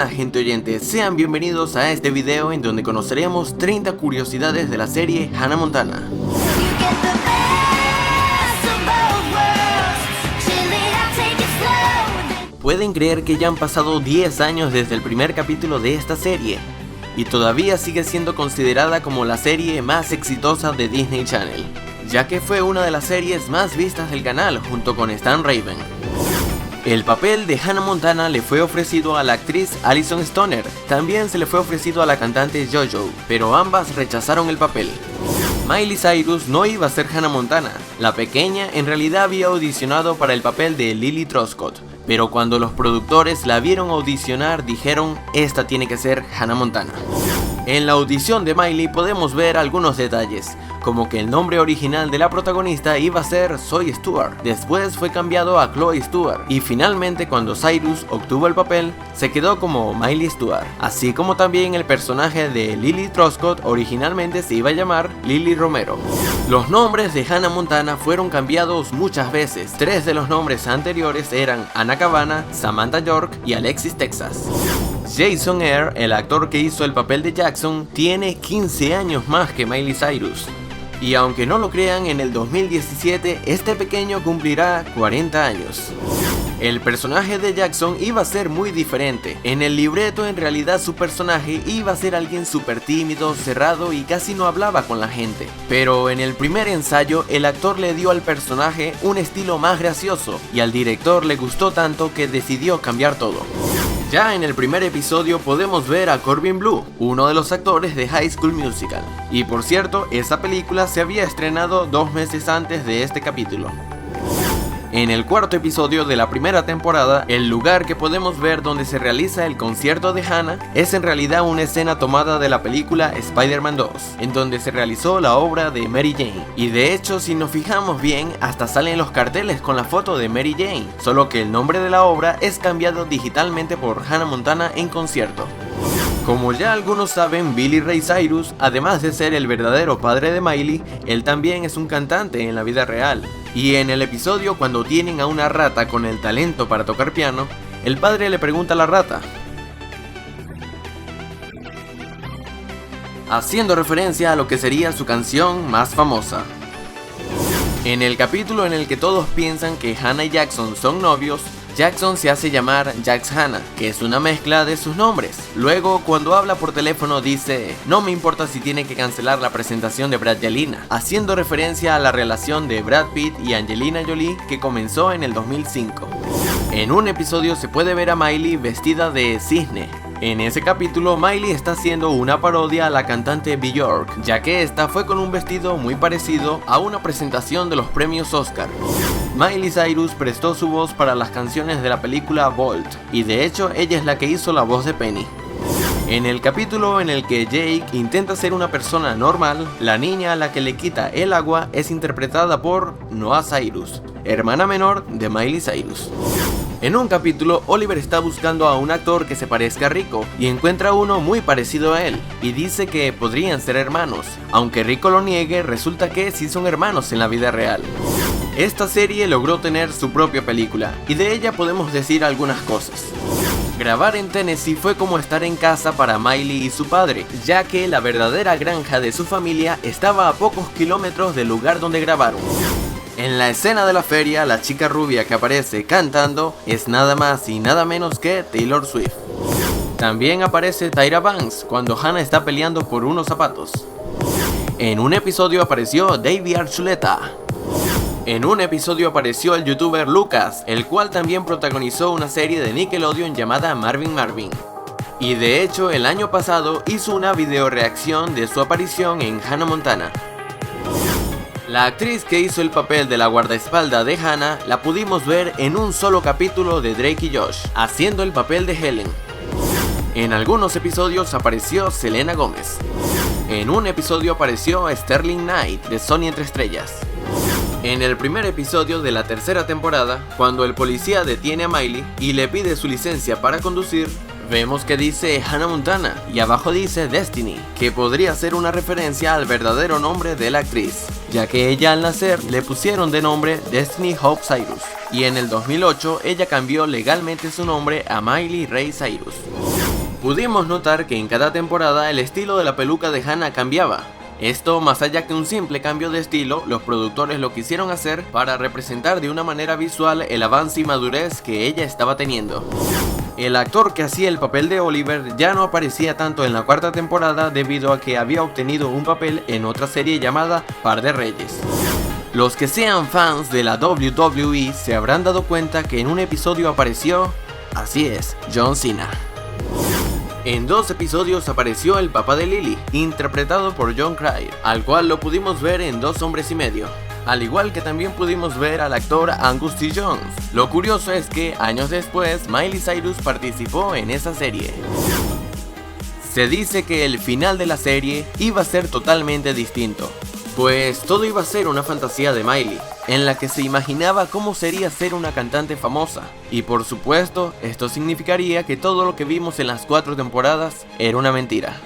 Hola gente oyente, sean bienvenidos a este video en donde conoceremos 30 curiosidades de la serie Hannah Montana. Pueden creer que ya han pasado 10 años desde el primer capítulo de esta serie y todavía sigue siendo considerada como la serie más exitosa de Disney Channel, ya que fue una de las series más vistas del canal junto con Stan Raven. El papel de Hannah Montana le fue ofrecido a la actriz Alyson Stoner, también se le fue ofrecido a la cantante JoJo, pero ambas rechazaron el papel. Miley Cyrus no iba a ser Hannah Montana, la pequeña en realidad había audicionado para el papel de Lily Truscott, pero cuando los productores la vieron audicionar dijeron, esta tiene que ser Hannah Montana. En la audición de Miley podemos ver algunos detalles, como que el nombre original de la protagonista iba a ser Zoe Stewart, después fue cambiado a Chloe Stewart, y finalmente cuando Cyrus obtuvo el papel, se quedó como Miley Stewart, así como también el personaje de Lily Truscott originalmente se iba a llamar Lily Romero. Los nombres de Hannah Montana fueron cambiados muchas veces, 3 de los nombres anteriores eran Anna Cabana, Samantha York y Alexis Texas. Jason Eyre, el actor que hizo el papel de Jackson, tiene 15 años más que Miley Cyrus. Y aunque no lo crean, en el 2017 este pequeño cumplirá 40 años. El personaje de Jackson iba a ser muy diferente. En el libreto en realidad su personaje iba a ser alguien súper tímido, cerrado y casi no hablaba con la gente. Pero en el primer ensayo el actor le dio al personaje un estilo más gracioso y al director le gustó tanto que decidió cambiar todo. Ya en el primer episodio podemos ver a Corbin Bleu, uno de los actores de High School Musical. Y por cierto, esa película se había estrenado 2 meses antes de este capítulo. En el cuarto episodio de la primera temporada, el lugar que podemos ver donde se realiza el concierto de Hannah es en realidad una escena tomada de la película Spider-Man 2, en donde se realizó la obra de Mary Jane. Y de hecho, si nos fijamos bien, hasta salen los carteles con la foto de Mary Jane, solo que el nombre de la obra es cambiado digitalmente por Hannah Montana en concierto. Como ya algunos saben, Billy Ray Cyrus, además de ser el verdadero padre de Miley, él también es un cantante en la vida real. Y en el episodio cuando tienen a una rata con el talento para tocar piano, el padre le pregunta a la rata, haciendo referencia a lo que sería su canción más famosa. En el capítulo en el que todos piensan que Hannah y Jackson son novios, Jackson se hace llamar Jax Hannah, que es una mezcla de sus nombres. Luego, cuando habla por teléfono dice, no me importa si tiene que cancelar la presentación de Brangelina, haciendo referencia a la relación de Brad Pitt y Angelina Jolie que comenzó en el 2005. En un episodio se puede ver a Miley vestida de cisne. En ese capítulo, Miley está haciendo una parodia a la cantante Björk, ya que esta fue con un vestido muy parecido a una presentación de los premios Oscar. Miley Cyrus prestó su voz para las canciones de la película Bolt, y de hecho ella es la que hizo la voz de Penny. En el capítulo en el que Jake intenta ser una persona normal, la niña a la que le quita el agua es interpretada por Noah Cyrus, hermana menor de Miley Cyrus. En un capítulo, Oliver está buscando a un actor que se parezca a Rico y encuentra uno muy parecido a él y dice que podrían ser hermanos. Aunque Rico lo niegue, resulta que sí son hermanos en la vida real. Esta serie logró tener su propia película y de ella podemos decir algunas cosas. Grabar en Tennessee fue como estar en casa para Miley y su padre, ya que la verdadera granja de su familia estaba a pocos kilómetros del lugar donde grabaron. En la escena de la feria, la chica rubia que aparece cantando es nada más y nada menos que Taylor Swift. También aparece Tyra Banks cuando Hannah está peleando por unos zapatos. En un episodio apareció David Archuleta. En un episodio apareció el youtuber Lucas, el cual también protagonizó una serie de Nickelodeon llamada Marvin Marvin. Y de hecho, el año pasado hizo una video reacción de su aparición en Hannah Montana. La actriz que hizo el papel de la guardaespaldas de Hannah la pudimos ver en un solo capítulo de Drake y Josh, haciendo el papel de Helen. En algunos episodios apareció Selena Gómez. En un episodio apareció Sterling Knight de Sony Entre Estrellas. En el primer episodio de la tercera temporada, cuando el policía detiene a Miley y le pide su licencia para conducir, vemos que dice Hannah Montana y abajo dice Destiny, que podría ser una referencia al verdadero nombre de la actriz, ya que ella al nacer le pusieron de nombre Destiny Hope Cyrus, y en el 2008 ella cambió legalmente su nombre a Miley Ray Cyrus. Pudimos notar que en cada temporada el estilo de la peluca de Hana cambiaba. Esto, más allá que un simple cambio de estilo, los productores lo quisieron hacer para representar de una manera visual el avance y madurez que ella estaba teniendo. El actor que hacía el papel de Oliver ya no aparecía tanto en la cuarta temporada debido a que había obtenido un papel en otra serie llamada Par de Reyes. Los que sean fans de la WWE se habrán dado cuenta que en un episodio apareció, así es, John Cena. En 2 episodios apareció el papá de Lily, interpretado por Jon Cryer, al cual lo pudimos ver en 2 hombres y medio, al igual que también pudimos ver al actor Angus T. Jones. Lo curioso es que años después Miley Cyrus participó en esa serie. Se dice que el final de la serie iba a ser totalmente distinto, pues todo iba a ser una fantasía de Miley, en la que se imaginaba cómo sería ser una cantante famosa, y por supuesto, esto significaría que todo lo que vimos en las 4 temporadas era una mentira.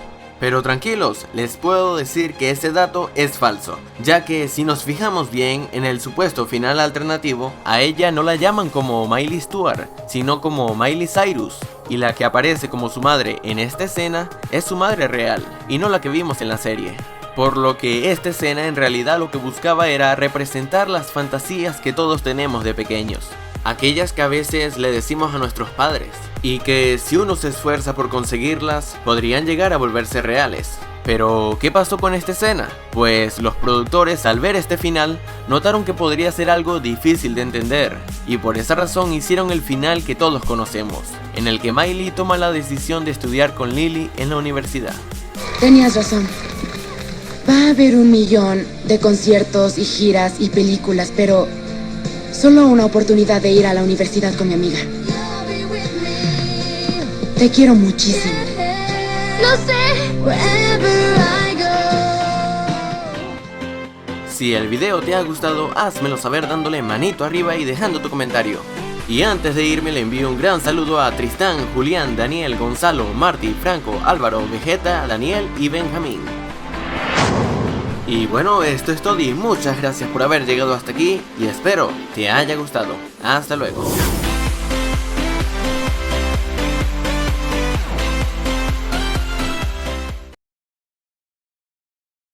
Pero tranquilos, les puedo decir que ese dato es falso, ya que si nos fijamos bien en el supuesto final alternativo, a ella no la llaman como Miley Stewart, sino como Miley Cyrus, y la que aparece como su madre en esta escena es su madre real, y no la que vimos en la serie. Por lo que esta escena en realidad lo que buscaba era representar las fantasías que todos tenemos de pequeños, aquellas que a veces le decimos a nuestros padres, y que si uno se esfuerza por conseguirlas, podrían llegar a volverse reales. Pero, ¿qué pasó con esta escena? Pues los productores, al ver este final, notaron que podría ser algo difícil de entender, y por esa razón hicieron el final que todos conocemos, en el que Miley toma la decisión de estudiar con Lily en la universidad. Tenías razón. Va a haber 1.000.000 de conciertos y giras y películas, pero solo una oportunidad de ir a la universidad con mi amiga. Te quiero muchísimo. Lo sé. Si el video te ha gustado, házmelo saber dándole manito arriba y dejando tu comentario. Y antes de irme le envío un gran saludo a Tristán, Julián, Daniel, Gonzalo, Marty, Franco, Álvaro, Vegeta, Daniel y Benjamín. Y bueno, esto es todo y muchas gracias por haber llegado hasta aquí y espero te haya gustado. Hasta luego.